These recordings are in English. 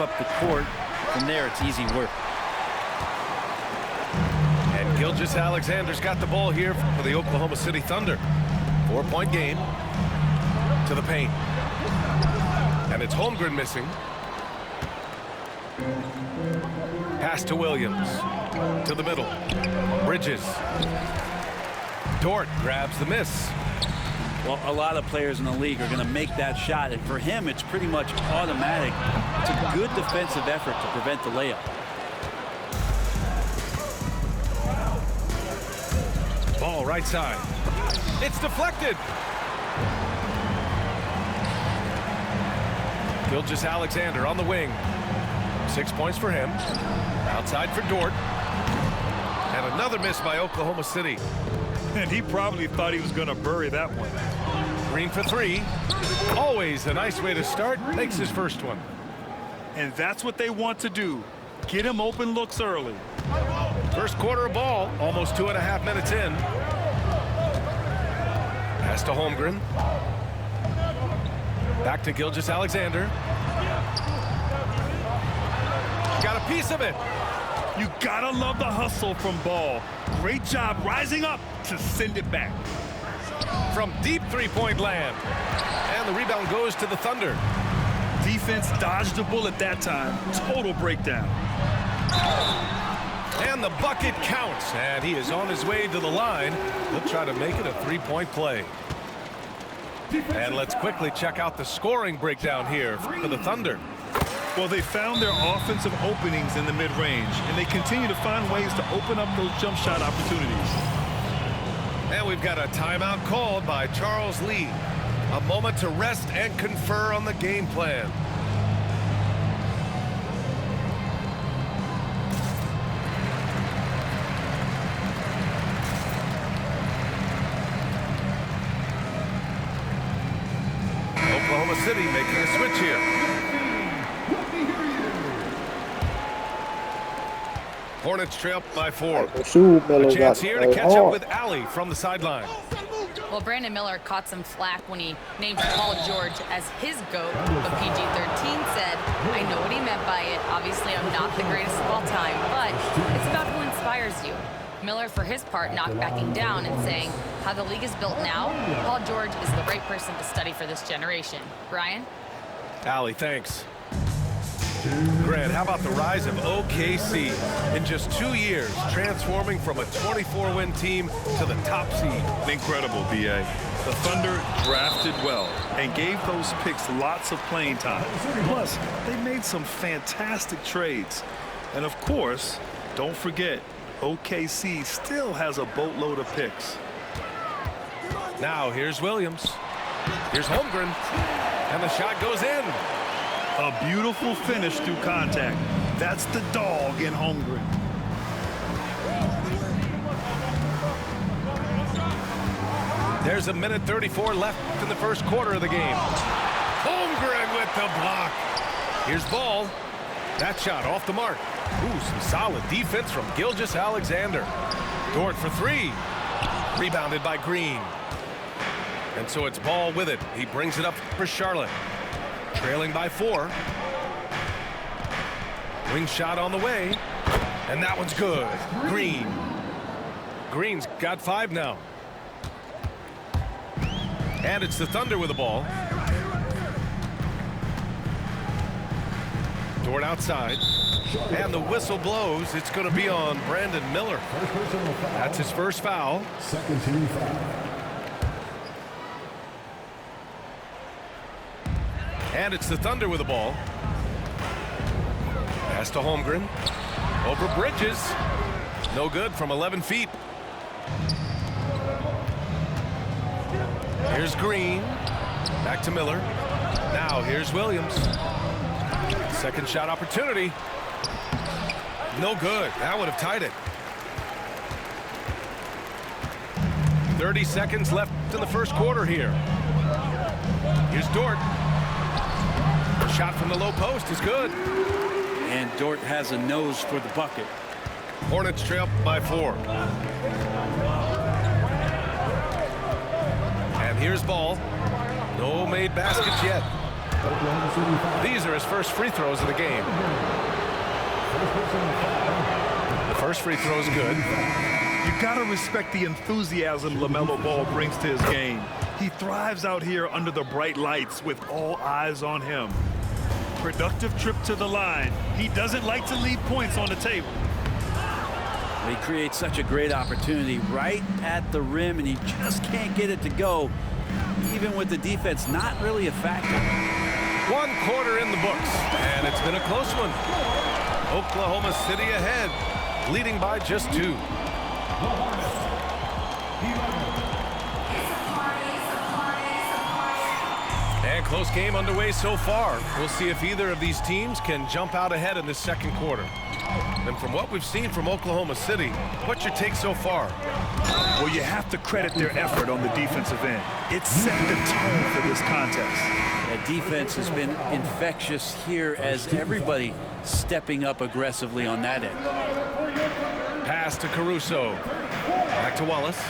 step up the court. From there, it's easy work. And Gilgeous-Alexander's got the ball here for the Oklahoma City Thunder. 4-point game to the paint. And it's Holmgren missing. Pass to Williams. To the middle. Bridges. Dort grabs the miss. Well, a lot of players in the league are going to make that shot, and for him, it's pretty much automatic. It's a good defensive effort to prevent the layup. Ball right side. It's deflected. Gilgeous-Alexander on the wing. 6 points for him. Outside for Dort. And another miss by Oklahoma City. And he probably thought he was going to bury that one. Green for three. Always a nice way to start. Makes his first one. And that's what they want to do. Get him open looks early. First quarter of ball. Almost 2.5 minutes in. Pass to Holmgren. Back to Gilgeous-Alexander. Got a piece of it. You gotta love the hustle from Ball. Great job rising up to send it back. From deep three-point land. And the rebound goes to the Thunder. Defense dodged the bullet that time. Total breakdown. And the bucket counts. And he is on his way to the line. He'll try to make it a three-point play. And let's quickly check out the scoring breakdown here for the Thunder. Well, they found their offensive openings in the mid-range, and they continue to find ways to open up those jump shot opportunities. And we've got a timeout called by Charles Lee. A moment to rest and confer on the game plan. Oklahoma City making a switch here. Hornets trail by 4. A chance here to catch up with Allie from the sideline. Well, Brandon Miller caught some flack when he named Paul George as his GOAT, but PG-13 said, I know what he meant by it. Obviously, I'm not the greatest of all time, but it's about who inspires you. Miller, for his part, not backing down and saying, how the league is built now, Paul George is the right person to study for this generation. Brian? Allie, thanks. Grant, how about the rise of OKC in just 2 years, transforming from a 24-win team to the top seed? Incredible, B.A. The Thunder drafted well and gave those picks lots of playing time. Plus, they made some fantastic trades. And of course, don't forget, OKC still has a boatload of picks. Now here's Williams. Here's Holmgren. And the shot goes in. A beautiful finish through contact. That's the dog in Holmgren. There's a minute 34 left in the first quarter of the game. Holmgren with the block. Here's Ball. That shot off the mark. Ooh, some solid defense from Gilgeous-Alexander. Dort for three. Rebounded by Green. And so it's Ball with it. He brings it up for Charlotte. Trailing by 4. Wing shot on the way. And that one's good. Green. Green's got 5 now. And it's the Thunder with the ball. Dort outside. And the whistle blows. It's going to be on Brandon Miller. That's his first foul. Second team foul. And it's the Thunder with the ball. Pass to Holmgren. Over Bridges. No good from 11 feet. Here's Green. Back to Miller. Now here's Williams. Second shot opportunity. No good. That would have tied it. 30 seconds left in the first quarter here. Here's Dort. Shot from the low post is good. And Dort has a nose for the bucket. Hornets trail by 4. And here's Ball. No made baskets yet. These are his first free throws of the game. The first free throw is good. You gotta respect the enthusiasm LaMelo Ball brings to his game. He thrives out here under the bright lights with all eyes on him. Productive trip to the line. He doesn't like to leave points on the table. He creates such a great opportunity right at the rim, and he just can't get it to go, even with the defense not really a factor. 1 quarter in the books, and it's been a close one. Oklahoma City ahead, leading by just 2. And close game underway so far. We'll see if either of these teams can jump out ahead in this second quarter. And from what we've seen from Oklahoma City, what's your take so far? Well, you have to credit their effort on the defensive end. It set the tone for this contest. That defense has been infectious here as everybody stepping up aggressively on that end. Pass to Caruso. Back to Wallace.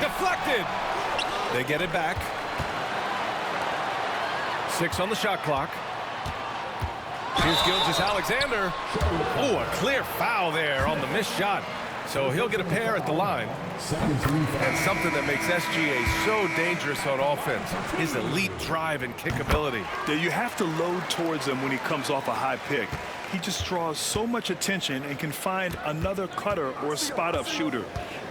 Deflected. They get it back. 6 on the shot clock. Here's Gilgeous-Alexander. Oh, a clear foul there on the missed shot. So he'll get a pair at the line. And something that makes SGA so dangerous on offense, his elite drive and kick ability. You have to load towards him when he comes off a high pick. He just draws so much attention and can find another cutter or spot-up shooter.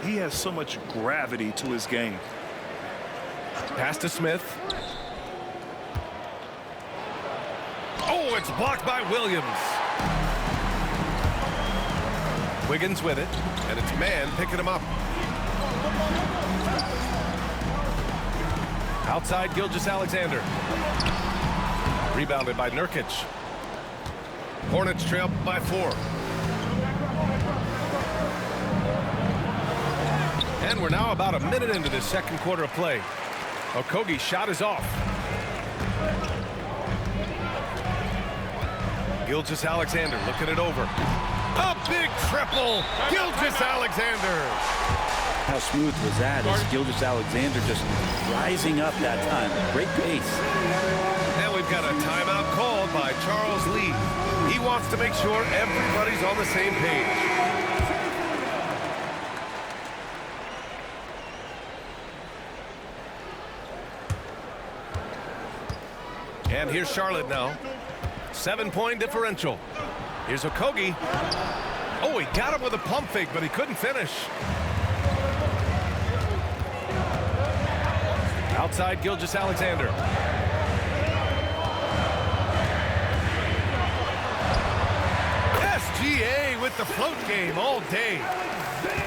He has so much gravity to his game. Pass to Smith. Oh, it's blocked by Williams. Wiggins with it, and it's man picking him up. Outside Gilgeous-Alexander. Rebounded by Nurkic. Hornets trail by 4. And we're now about a minute into the second quarter of play. Okogie's shot is off. Gilgeous-Alexander looking it over. A big triple. Gilgeous-Alexander. How smooth was that as Gilgeous-Alexander just rising up that time. Great pace. And we've got a timeout called by Charles Lee. He wants to make sure everybody's on the same page. And here's Charlotte now. 7-point differential. Here's Okogie. Oh, he got him with a pump fake, but he couldn't finish. Outside Gilgeous-Alexander. SGA with the float game all day.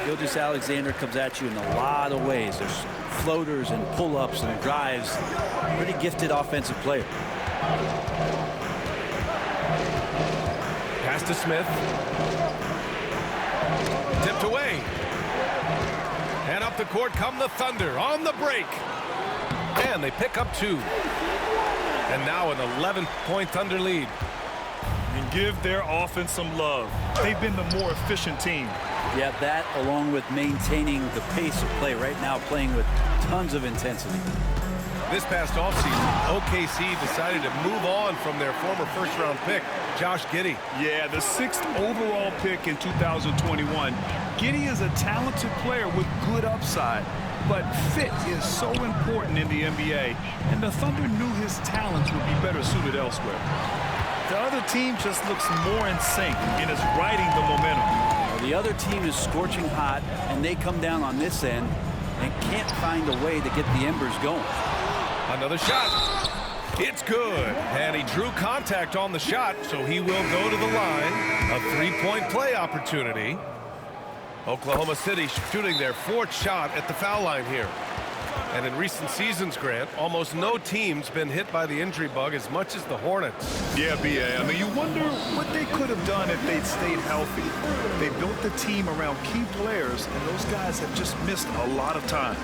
Gilgeous-Alexander comes at you in a lot of ways. There's floaters and pull-ups and drives. Pretty gifted offensive player. Pass to Smith. Tipped away. And up the court come the Thunder on the break. And they pick up 2. And now an 11-point Thunder lead. And give their offense some love. They've been the more efficient team. Yeah, that along with maintaining the pace of play right now, playing with tons of intensity. This past offseason, OKC decided to move on from their former first-round pick, Josh Giddey. Yeah, the 6th overall pick in 2021. Giddey is a talented player with good upside, but fit is so important in the NBA, and the Thunder knew his talents would be better suited elsewhere. The other team just looks more in sync and is riding the momentum. The other team is scorching hot, and they come down on this end and can't find a way to get the embers going. Another shot. It's good. And he drew contact on the shot, so he will go to the line. A 3-point play opportunity. Oklahoma City shooting their 4th shot at the foul line here. And in recent seasons, Grant, almost no team's been hit by the injury bug as much as the Hornets. Yeah, B.A. I mean, you wonder what they could have done if they'd stayed healthy. They built the team around key players, and those guys have just missed a lot of time.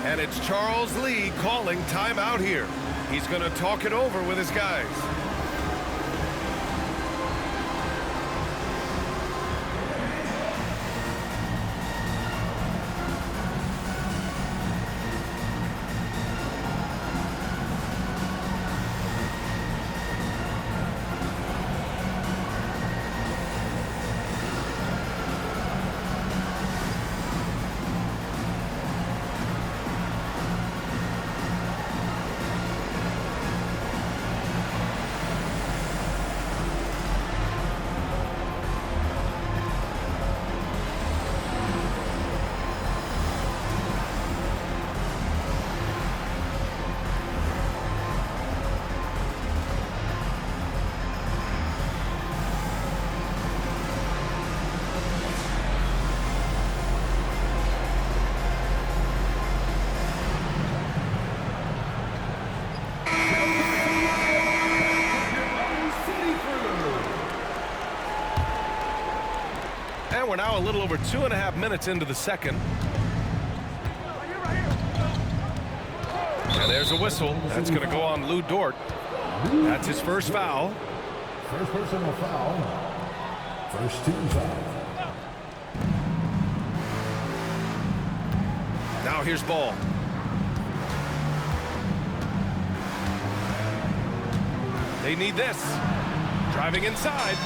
And it's Charles Lee calling timeout here. He's going to talk it over with his guys. And we're now a little over 2.5 minutes into the second. And there's a whistle. That's going to go on Lou Dort. That's his first foul. First personal foul. First team foul. Now here's Ball. They need this. Driving inside.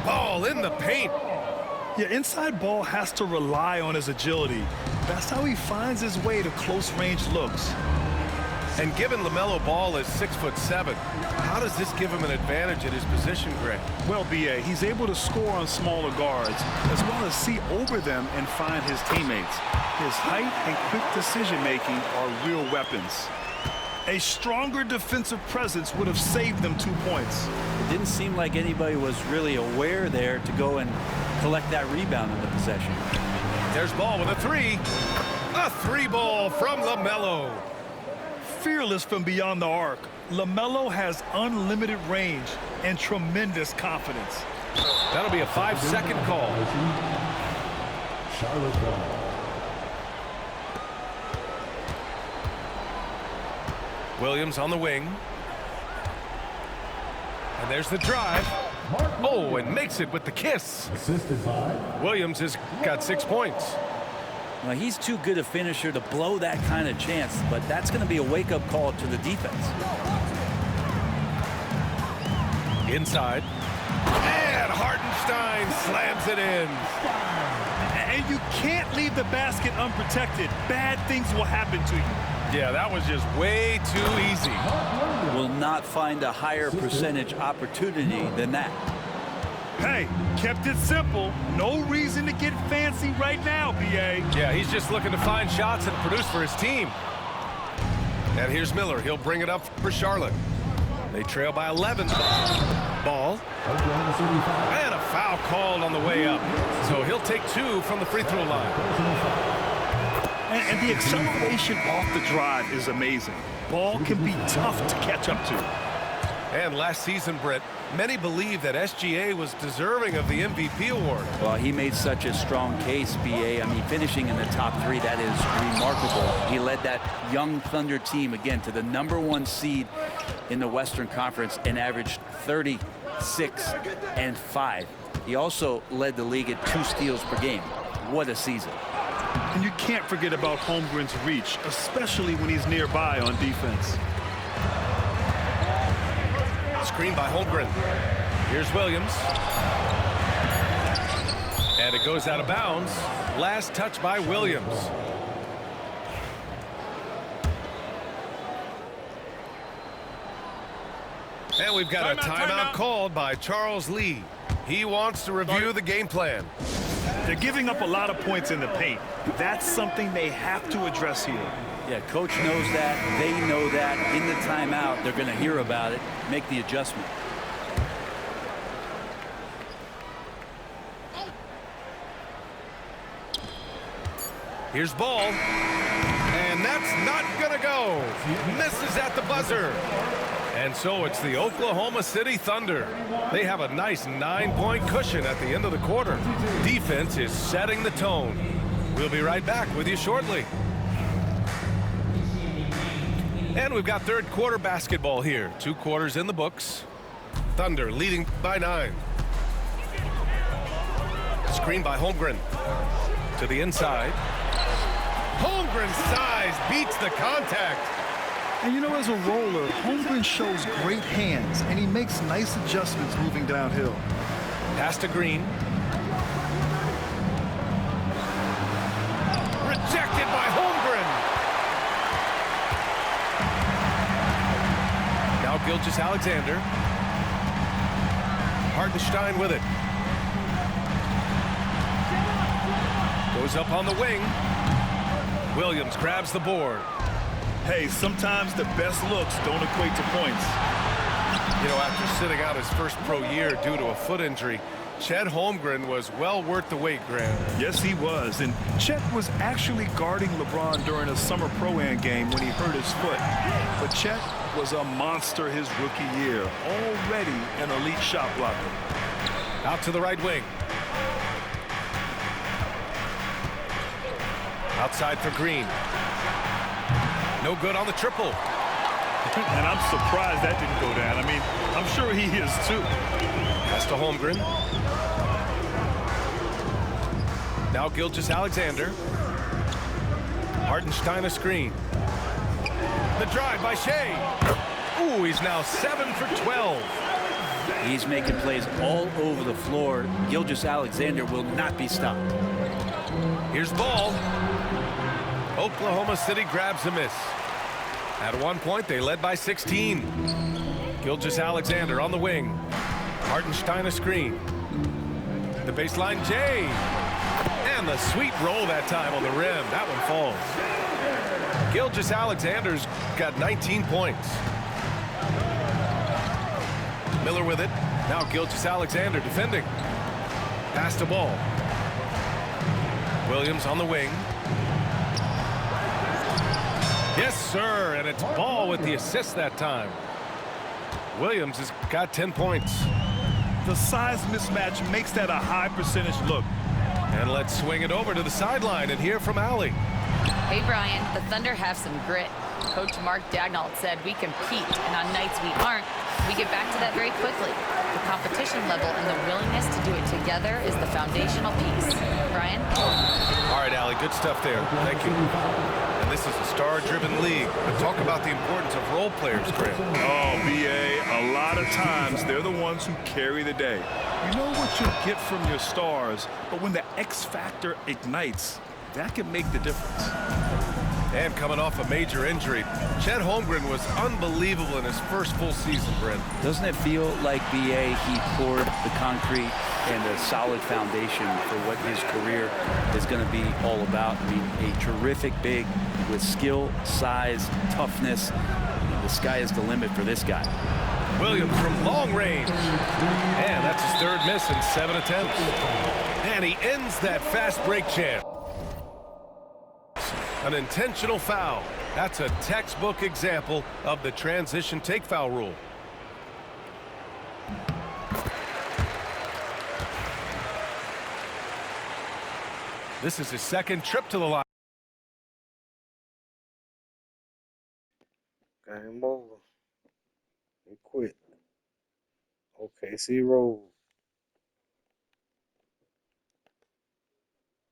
Ball in the paint. Yeah, inside Ball has to rely on his agility. That's how he finds his way to close-range looks. And given LaMelo Ball is 6'7", how does this give him an advantage at his position, Greg? Well, B.A., he's able to score on smaller guards, as well as see over them and find his teammates. His height and quick decision-making are real weapons. A stronger defensive presence would have saved them 2 points. It didn't seem like anybody was really aware there to go and collect that rebound in the possession. There's Ball with a three. A three ball from LaMelo. Fearless from beyond the arc, LaMelo has unlimited range and tremendous confidence. That'll be a 5-second call. Charlotte Ball. Williams on the wing. And there's the drive. Oh, and makes it with the kiss. Assisted by Williams has got 6 points. Well, he's too good a finisher to blow that kind of chance, but that's going to be a wake-up call to the defense. Inside. And Hartenstein slams it in. And you can't leave the basket unprotected. Bad things will happen to you. Yeah, that was just way too easy. Will not find a higher percentage opportunity than that. Hey, kept it simple. No reason to get fancy right now, B.A. Yeah, he's just looking to find shots and produce for his team. And here's Miller. He'll bring it up for Charlotte. They trail by 11. Ball. And a foul called on the way up. So he'll take 2 from the free throw line. And the acceleration off the drive is amazing. Ball can be tough to catch up to. And last season, Britt, many believe that SGA was deserving of the MVP award. Well, he made such a strong case, B.A. I mean, finishing in the top 3, that is remarkable. He led that young Thunder team, again, to the #1 seed in the Western Conference and averaged 36 and 5. He also led the league at 2 steals per game. What a season. And you can't forget about Holmgren's reach, especially when he's nearby on defense. Screen by Holmgren. Here's Williams. And it goes out of bounds. Last touch by Williams. And we've got a timeout called by Charles Lee. He wants to review the game plan. They're giving up a lot of points in the paint. That's something they have to address here. Yeah, coach knows that. They know that. In the timeout, they're going to hear about it, make the adjustment. Here's Ball. And that's not going to go. Misses at the buzzer. And so it's the Oklahoma City Thunder. They have a nice 9-point cushion at the end of the quarter. Defense is setting the tone. We'll be right back with you shortly. And we've got third quarter basketball here. 2 quarters in the books. Thunder leading by 9. Screen by Holmgren. To the inside. Holmgren's size beats the contact. And you know, as a roller, Holmgren shows great hands, and he makes nice adjustments moving downhill. Pass to Green. Rejected by Holmgren. Now Gilgeous-Alexander. Hartenstein with it. Goes up on the wing. Williams grabs the board. Hey, sometimes the best looks don't equate to points. You know, after sitting out his first pro year due to a foot injury, Chet Holmgren was well worth the wait, Graham. Yes, he was. And Chet was actually guarding LeBron during a summer Pro-Am game when he hurt his foot. But Chet was a monster his rookie year, already an elite shot blocker. Out to the right wing. Outside for Green. No good on the triple. And I'm surprised that didn't go down. I mean, I'm sure he is too. Pass to Holmgren. Now Gilgeous-Alexander. Hartenstein a screen. The drive by Shea. Ooh, he's now 7 for 12. He's making plays all over the floor. Gilgeous-Alexander will not be stopped. Here's Ball. Oklahoma City grabs a miss. At one point, they led by 16. Gilgeous-Alexander on the wing. Hartenstein a screen. The baseline, Jay. And the sweet roll that time on the rim. That one falls. Gilgeous-Alexander's got 19 points. Miller with it. Now Gilgeous-Alexander defending. Pass to Ball. Williams on the wing. Yes, sir, and it's Ball with the assist that time. Williams has got 10 points. The size mismatch makes that a high percentage look. And let's swing it over to the sideline and hear from Allie. Hey, Brian, the Thunder have some grit. Coach Mark Daigneault said we compete, and on nights we aren't, we get back to that very quickly. The competition level and the willingness to do it together is the foundational piece. Brian? All right, Allie, good stuff there. Thank you. And this is a star-driven league. But talk about the importance of role players, Graham. Oh, B.A., a lot of times they're the ones who carry the day. You know what you get from your stars, but when the X factor ignites, that can make the difference. And coming off a major injury, Chet Holmgren was unbelievable in his first full season, Brent. Doesn't it feel like BA, he poured the concrete and a solid foundation for what his career is going to be all about? I mean, a terrific big with skill, size, toughness. The sky is the limit for this guy. Williams from long range. And that's his third miss in 7 attempts. And he ends that fast break chance. An intentional foul. That's a textbook example of the transition take foul rule. This is his second trip to the line. Game over. He quit. OKC rolls.